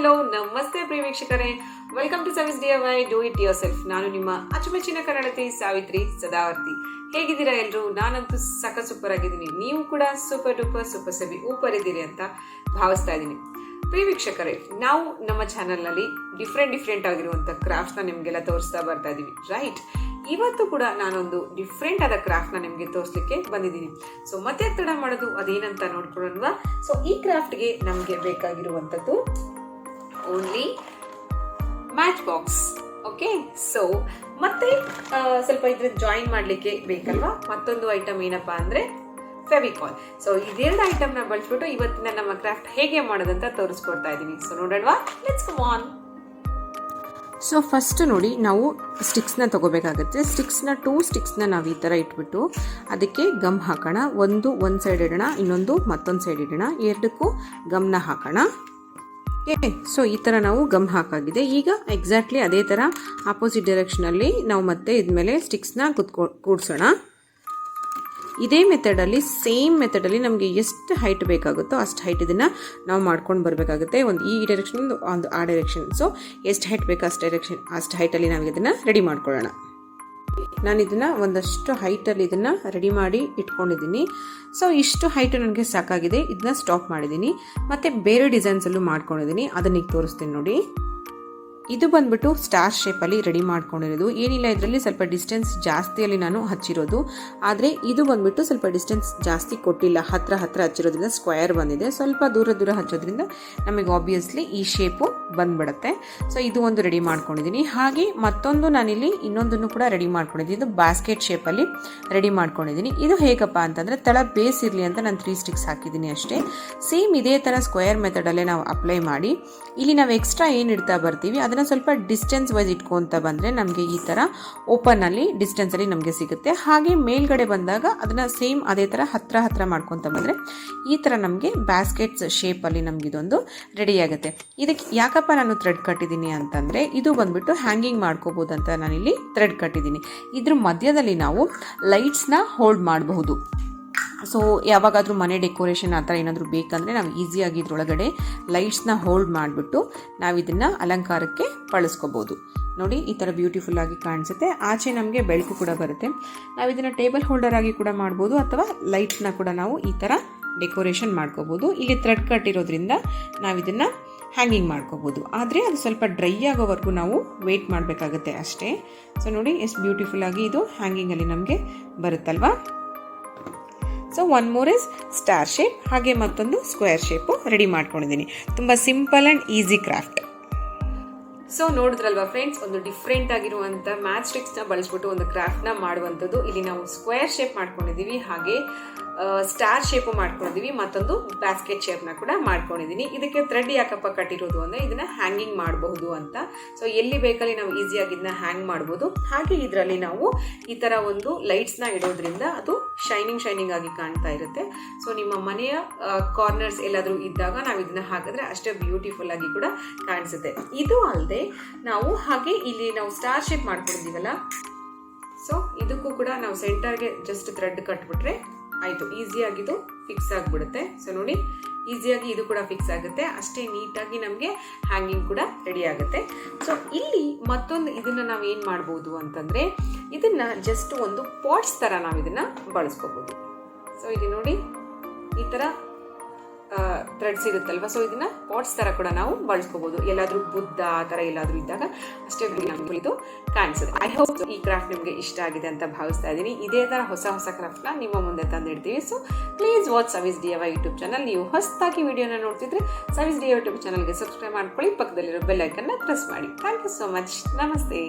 Hello ನಮಸ್ತೆ ಪ್ರಿಯ ವೀಕ್ಷಕರೇ, welcome to service DIY do it yourself. ನಾನು ನಿಮ್ಮ ಅಚ್ಚುಮೆಚ್ಚಿನ ಕನ್ನಡತಿ ಸಾವಿತ್ರಿ ಸದಾವರ್ತಿ. ಹೇಗಿದ್ದೀರಾ ಎಲ್ಲರೂ? ನಾನಂತೂ ಸೂಪರ್ ಆಗಿದ್ದೀನಿ. ನೀವು ಕೂಡ ಸೂಪರ್ ಡೂಪರ್ ಸೂಪರ್ ಸೆಬಿ ಊಪರ್ ಇದ್ದೀರಿ ಅಂತ ಭಾವಿಸ್ತಾ ಇದ್ದೀನಿ. ಪ್ರಿಯ ವೀಕ್ಷಕರೇ, ನಾವು ನಮ್ಮ ಚಾನಲ್ನಲ್ಲಿ ಡಿಫ್ರೆಂಟ್ ಆಗಿರುವಂಥ ಕ್ರಾಫ್ಟ್ನ ನಿಮಗೆಲ್ಲ ತೋರಿಸ್ತಾ ಬರ್ತಾ ಇದ್ದೀವಿ, ರೈಟ್? ಇವತ್ತು ಕೂಡ ನಾನೊಂದು ಡಿಫ್ರೆಂಟ್ ಆದ ಕ್ರಾಫ್ಟ್ನ ನಿಮಗೆ ತೋರಿಸ್ಲಿಕ್ಕೆ ಬಂದಿದ್ದೀನಿ. ಸೊ ಮತ್ತೆ ತಡ ಮಾಡೋದು ಅದೇನಂತ ನೋಡ್ಕೊಳ್ಳೋಣವಾ? ಸೊ ಈ ಕ್ರಾಫ್ಟ್ಗೆ ನಮಗೆ ಬೇಕಾಗಿರುವಂಥದ್ದು only match box. Okay, so ಮತ್ತೆ ಸ್ವಲ್ಪ ಇದ್ರ ಜಾಯಿನ್ ಮಾಡಲಿಕ್ಕೆ ಬೇಕಲ್ವಾ? ಮತ್ತೊಂದು ಐಟಮ್ ಏನಪ್ಪಾ ಅಂದ್ರೆ ಫೆವಿಕಾಲ್. ಸೊ ಇದೆರಡು ಐಟಮ್ನ ಬಳಸ್ಬಿಟ್ಟು ಇವತ್ತಿನ ನಮ್ಮ ಕ್ರಾಫ್ಟ್ ಹೇಗೆ ಮಾಡೋದಂತ ತೋರಿಸ್ಕೊಡ್ತಾ ಇದ್ದೀನಿ. ಸೊ ನೋಡೋಣವಾ? Let's come on. So first ನೋಡಿ, ನಾವು ಸ್ಟಿಕ್ಸ್ನ ತಗೋಬೇಕಾಗುತ್ತೆ. ಟೂ ಸ್ಟಿಕ್ಸ್ನ ನಾವು ಈ ಥರ ಇಟ್ಬಿಟ್ಟು ಅದಕ್ಕೆ ಗಮ್ ಹಾಕೋಣ. ಒಂದು ಸೈಡ್ ಇಡೋಣ, ಇನ್ನೊಂದು ಮತ್ತೊಂದು ಸೈಡ್ ಇಡೋಣ. ಎರಡಕ್ಕೂ ಗಮ್ನ ಹಾಕೋಣ. ಓಕೆ, ಸೊ ಈ ಥರ ನಾವು ಗಮ್ ಹಾಕಾಗಿದೆ. ಈಗ ಎಕ್ಸಾಕ್ಟ್ಲಿ ಅದೇ ಥರ ಆಪೋಸಿಟ್ ಡೈರೆಕ್ಷನಲ್ಲಿ ನಾವು ಮತ್ತೆ ಇದ್ಮೇಲೆ ಸ್ಟಿಕ್ಸ್ನ ಕೂಡ್ಸೋಣ. ಇದೇ ಮೆಥಡಲ್ಲಿ, ಸೇಮ್ ಮೆಥಡಲ್ಲಿ ನಮಗೆ ಎಷ್ಟು ಹೈಟ್ ಬೇಕಾಗುತ್ತೋ ಅಷ್ಟು ಹೈಟ್ ಇದನ್ನು ನಾವು ಮಾಡ್ಕೊಂಡು ಬರಬೇಕಾಗುತ್ತೆ. ಒಂದು ಈ ಡೈರೆಕ್ಷನ್, ಒಂದು ಆ ಡೈರೆಕ್ಷನ್. ಸೊ ಎಷ್ಟು ಹೈಟ್ ಬೇಕೋ ಅಷ್ಟು ಹೈಟಲ್ಲಿ ನಾವು ಇದನ್ನು ರೆಡಿ ಮಾಡ್ಕೊಳ್ಳೋಣ. ನಾನು ಇದನ್ನು ಒಂದಷ್ಟು ಹೈಟಲ್ಲಿ ಇದನ್ನು ರೆಡಿ ಮಾಡಿ ಇಟ್ಕೊಂಡಿದ್ದೀನಿ. ಸೊ ಇಷ್ಟು ಹೈಟು ನನಗೆ ಸಾಕಾಗಿದೆ. ಇದನ್ನ ಸ್ಟಾಪ್ ಮಾಡಿದ್ದೀನಿ. ಮತ್ತು ಬೇರೆ ಡಿಸೈನ್ಸಲ್ಲೂ ಮಾಡ್ಕೊಂಡಿದ್ದೀನಿ, ಅದನ್ನ ಈಗ ತೋರಿಸ್ತೀನಿ ನೋಡಿ. ಇದು ಬಂದ್ಬಿಟ್ಟು ಸ್ಟಾರ್ ಶೇಪಲ್ಲಿ ರೆಡಿ ಮಾಡ್ಕೊಂಡಿರೋದು. ಏನಿಲ್ಲ, ಇದರಲ್ಲಿ ಸ್ವಲ್ಪ ಡಿಸ್ಟೆನ್ಸ್ ಜಾಸ್ತಿಯಲ್ಲಿ ನಾನು ಹಚ್ಚಿರೋದು. ಆದರೆ ಇದು ಬಂದ್ಬಿಟ್ಟು ಸ್ವಲ್ಪ ಡಿಸ್ಟೆನ್ಸ್ ಜಾಸ್ತಿ ಕೊಟ್ಟಿಲ್ಲ, ಹತ್ರ ಹಚ್ಚಿರೋದ್ರಿಂದ ಸ್ಕ್ವೇರ್ ಬಂದಿದೆ. ಸ್ವಲ್ಪ ದೂರ ಹಚ್ಚೋದ್ರಿಂದ ನಮಗೆ ಆಬ್ವಿಯಸ್ಲಿ ಈ ಶೇಪು ಬಂದ್ಬಿಡುತ್ತೆ. ಸೊ ಇದು ಒಂದು ರೆಡಿ ಮಾಡ್ಕೊಂಡಿದ್ದೀನಿ. ಹಾಗೆ ಮತ್ತೊಂದು ನಾನಿಲ್ಲಿ ಇನ್ನೊಂದನ್ನು ಕೂಡ ರೆಡಿ ಮಾಡ್ಕೊಂಡಿದ್ದೀನಿ. ಇದು ಬಾಸ್ಕೆಟ್ ಶೇಪಲ್ಲಿ ರೆಡಿ ಮಾಡ್ಕೊಂಡಿದ್ದೀನಿ. ಇದು ಹೇಗಪ್ಪ ಅಂತಂದರೆ, ತಳ ಬೇಸ್ ಇರಲಿ ಅಂತ ನಾನು 3 ಸ್ಟಿಕ್ಸ್ ಹಾಕಿದ್ದೀನಿ ಅಷ್ಟೇ. ಸೇಮ್ ಇದೇ ಥರ ಸ್ಕ್ವೇರ್ ಮೆಥಡಲ್ಲೇ ನಾವು ಅಪ್ಲೈ ಮಾಡಿ, ಇಲ್ಲಿ ನಾವು ಎಕ್ಸ್ಟ್ರಾ ಏನು ಇಡ್ತಾ ಬರ್ತೀವಿ ಅದನ್ನು ಸ್ವಲ್ಪ ಡಿಸ್ಟೆನ್ಸ್ ವೈಸ್ ಇಟ್ಕೊಂತ ಬಂದರೆ ನಮಗೆ ಈ ಥರ ಓಪನಲ್ಲಿ ಡಿಸ್ಟೆನ್ಸಲ್ಲಿ ನಮಗೆ ಸಿಗುತ್ತೆ. ಹಾಗೆ ಮೇಲ್ಗಡೆ ಬಂದಾಗ ಅದನ್ನು ಸೇಮ್ ಅದೇ ಥರ ಹತ್ರ ಮಾಡ್ಕೊತ ಬಂದರೆ ಈ ಥರ ನಮಗೆ ಬ್ಯಾಸ್ಕೆಟ್ಸ್ ಶೇಪಲ್ಲಿ ನಮ್ಗೆ ಇದೊಂದು ರೆಡಿ ಆಗುತ್ತೆ. ಇದಕ್ಕೆ ಯಾಕಪ್ಪ ನಾನು ಥ್ರೆಡ್ ಕಟ್ಟಿದ್ದೀನಿ ಅಂತಂದರೆ, ಇದು ಬಂದ್ಬಿಟ್ಟು ಹ್ಯಾಂಗಿಂಗ್ ಮಾಡ್ಕೋಬೋದು ಅಂತ ನಾನಿಲ್ಲಿ ಥ್ರೆಡ್ ಕಟ್ಟಿದ್ದೀನಿ. ಇದ್ರ ಮಧ್ಯದಲ್ಲಿ ನಾವು ಲೈಟ್ಸ್ನ ಹೋಲ್ಡ್ ಮಾಡಬಹುದು. ಸೊ ಯಾವಾಗಾದರೂ ಮನೆ ಡೆಕೋರೇಷನ್ ಆ ಥರ ಏನಾದರೂ ಬೇಕಂದರೆ ನಾವು ಈಸಿಯಾಗಿ ಇದ್ರೊಳಗಡೆ ಲೈಟ್ಸ್ನ ಹೋಲ್ಡ್ ಮಾಡಿಬಿಟ್ಟು ನಾವು ಇದನ್ನು ಅಲಂಕಾರಕ್ಕೆ ಬಳಸ್ಕೋಬೋದು. ನೋಡಿ, ಈ ಥರ ಬ್ಯೂಟಿಫುಲ್ ಆಗಿ ಕಾಣಿಸುತ್ತೆ. ಆಚೆ ನಮಗೆ ಬೆಳಕು ಕೂಡ ಬರುತ್ತೆ. ನಾವು ಇದನ್ನು ಟೇಬಲ್ ಹೋಲ್ಡರ್ ಆಗಿ ಕೂಡ ಮಾಡ್ಬೋದು, ಅಥವಾ ಲೈಟ್ಸ್ನ ಕೂಡ ನಾವು ಈ ಥರ ಡೆಕೋರೇಷನ್ ಮಾಡ್ಕೋಬೋದು. ಇಲ್ಲಿ ಥ್ರೆಡ್ ಕಟ್ಟಿರೋದ್ರಿಂದ ನಾವು ಇದನ್ನು ಹ್ಯಾಂಗಿಂಗ್ ಮಾಡ್ಕೋಬೋದು. ಆದರೆ ಅದು ಸ್ವಲ್ಪ ಡ್ರೈ ಆಗೋವರೆಗೂ ನಾವು ವೆಯ್ಟ್ ಮಾಡಬೇಕಾಗುತ್ತೆ ಅಷ್ಟೇ. ಸೊ ನೋಡಿ, ಎಷ್ಟು ಬ್ಯೂಟಿಫುಲ್ ಆಗಿ ಇದು ಹ್ಯಾಂಗಿಂಗಲ್ಲಿ ನಮಗೆ ಬರುತ್ತಲ್ವಾ? So one more is star shape, ಹಾಗೆ ಮತ್ತೊಂದು ಸ್ಕ್ವೇರ್ ಶೇಪು ರೆಡಿ ಮಾಡ್ಕೊಂಡಿದ್ದೀನಿ. ತುಂಬ simple and easy craft. So ನೋಡಿದ್ರಲ್ವಾ ಫ್ರೆಂಡ್ಸ್, ಒಂದು ಡಿಫ್ರೆಂಟ್ ಆಗಿರುವಂಥ ಮ್ಯಾಚ್ ಸ್ಟಿಕ್ಸ್ನ ಬಳಸ್ಬಿಟ್ಟು ಒಂದು ಕ್ರಾಫ್ಟ್ನ ಮಾಡುವಂಥದ್ದು. ಇಲ್ಲಿ ನಾವು ಸ್ಕ್ವೇರ್ ಶೇಪ್ ಮಾಡ್ಕೊಂಡಿದ್ದೀವಿ, ಹಾಗೆ ಸ್ಟಾರ್ ಶೇಪು ಮಾಡ್ಕೊಂಡಿದ್ದೀವಿ, ಮತ್ತೊಂದು ಬ್ಯಾಸ್ಕೆಟ್ ಶೇಪ್ನ ಕೂಡ ಮಾಡ್ಕೊಂಡಿದ್ದೀನಿ. ಇದಕ್ಕೆ ಥ್ರೆಡ್ ಯಾಕಪ್ಪ ಕಟ್ಟಿರೋದು ಅಂದರೆ ಇದನ್ನು ಹ್ಯಾಂಗಿಂಗ್ ಮಾಡಬಹುದು ಅಂತ. ಸೊ ಎಲ್ಲಿ ಬೇಕಲ್ಲಿ ನಾವು ಈಸಿಯಾಗಿ ಇದನ್ನ ಹ್ಯಾಂಗ್ ಮಾಡ್ಬೋದು. ಹಾಗೆ ಇದರಲ್ಲಿ ನಾವು ಈ ಥರ ಒಂದು ಲೈಟ್ಸ್ನ ಇಡೋದ್ರಿಂದ ಅದು ಶೈನಿಂಗ್ ಆಗಿ ಕಾಣ್ತಾ ಇರುತ್ತೆ. ಸೊ ನಿಮ್ಮ ಮನೆಯ ಕಾರ್ನರ್ಸ್ ಎಲ್ಲಾದರೂ ಇದ್ದಾಗ ನಾವು ಇದನ್ನ ಹಾಕಿದ್ರೆ ಅಷ್ಟೇ ಬ್ಯೂಟಿಫುಲ್ ಆಗಿ ಕೂಡ ಕಾಣಿಸುತ್ತೆ. ಇದು ಅಲ್ಲದೆ ನಾವು ಹಾಗೆ ಇಲ್ಲಿ ನಾವು ಸ್ಟಾರ್ ಶೇಪ್ ಮಾಡ್ಕೊಂಡಿದ್ದೀವಲ್ಲ, ಸೊ ಇದಕ್ಕೂ ಕೂಡ ನಾವು ಸೆಂಟರ್ಗೆ ಜಸ್ಟ್ ಥ್ರೆಡ್ ಕಟ್ಬಿಟ್ರೆ ಆಯಿತು, ಈಸಿಯಾಗಿದು ಫಿಕ್ಸ್ ಆಗಿಬಿಡುತ್ತೆ. ಸೊ ನೋಡಿ, ಈಸಿಯಾಗಿ ಇದು ಕೂಡ ಫಿಕ್ಸ್ ಆಗುತ್ತೆ. ಅಷ್ಟೇ ನೀಟಾಗಿ ನಮಗೆ ಹ್ಯಾಂಗಿಂಗ್ ಕೂಡ ರೆಡಿ ಆಗುತ್ತೆ. ಸೊ ಇಲ್ಲಿ ಮತ್ತೊಂದು ಇದನ್ನು ನಾವು ಏನು ಮಾಡ್ಬೋದು ಅಂತಂದರೆ, ಇದನ್ನು ಜಸ್ಟ್ ಒಂದು ಪಾಟ್ಸ್ ಥರ ನಾವು ಇದನ್ನು ಬಳಸ್ಕೋಬೋದು. ಸೊ ಇಲ್ಲಿ ನೋಡಿ, ಈ ಥರ ಥ್ರೆಡ್ ಸಿಗುತ್ತಲ್ವ, ಸೊ ಇದನ್ನ ಪಾಟ್ಸ್ ಥರ ಕೂಡ ನಾವು ಬಳಸ್ಕೋಬೋದು. ಎಲ್ಲಾದರೂ ಬುದ್ಧ ಆ ಥರ ಎಲ್ಲಾದರೂ ಇದ್ದಾಗ ಅಷ್ಟೇ ನಮಗೆ ಇದು ಕಾಣಿಸುತ್ತೆ. ಐ ಹೋಪ್ ಈ ಕ್ರಾಫ್ಟ್ ನಿಮಗೆ ಇಷ್ಟ ಆಗಿದೆ ಅಂತ ಭಾವಿಸ್ತಾ ಇದ್ದೀನಿ. ಇದೇ ಥರ ಹೊಸ ಕ್ರಾಫ್ಟ್ನ ನಿಮ್ಮ ಮುಂದೆ ತಂದಿಡ್ತೀವಿ. So please watch service DIY YouTube channel. ನೀವು ಹೊಸದಾಗಿ ವಿಡಿಯೋನ ನೋಡ್ತಿದ್ರೆ ಸರ್ವಿಸ್ DIY ಯೂಟ್ಯೂಬ್ ಚಾನಲ್ಗೆ ಸಬ್ಸ್ಕ್ರೈಬ್ ಮಾಡ್ಕೊಳ್ಳಿ, ಪಕ್ಕದಲ್ಲಿರೋ ಬೆಲ್ ಐಕನ್ನ ಪ್ರೆಸ್ ಮಾಡಿ. Thank you so much. ನಮಸ್ತೆ.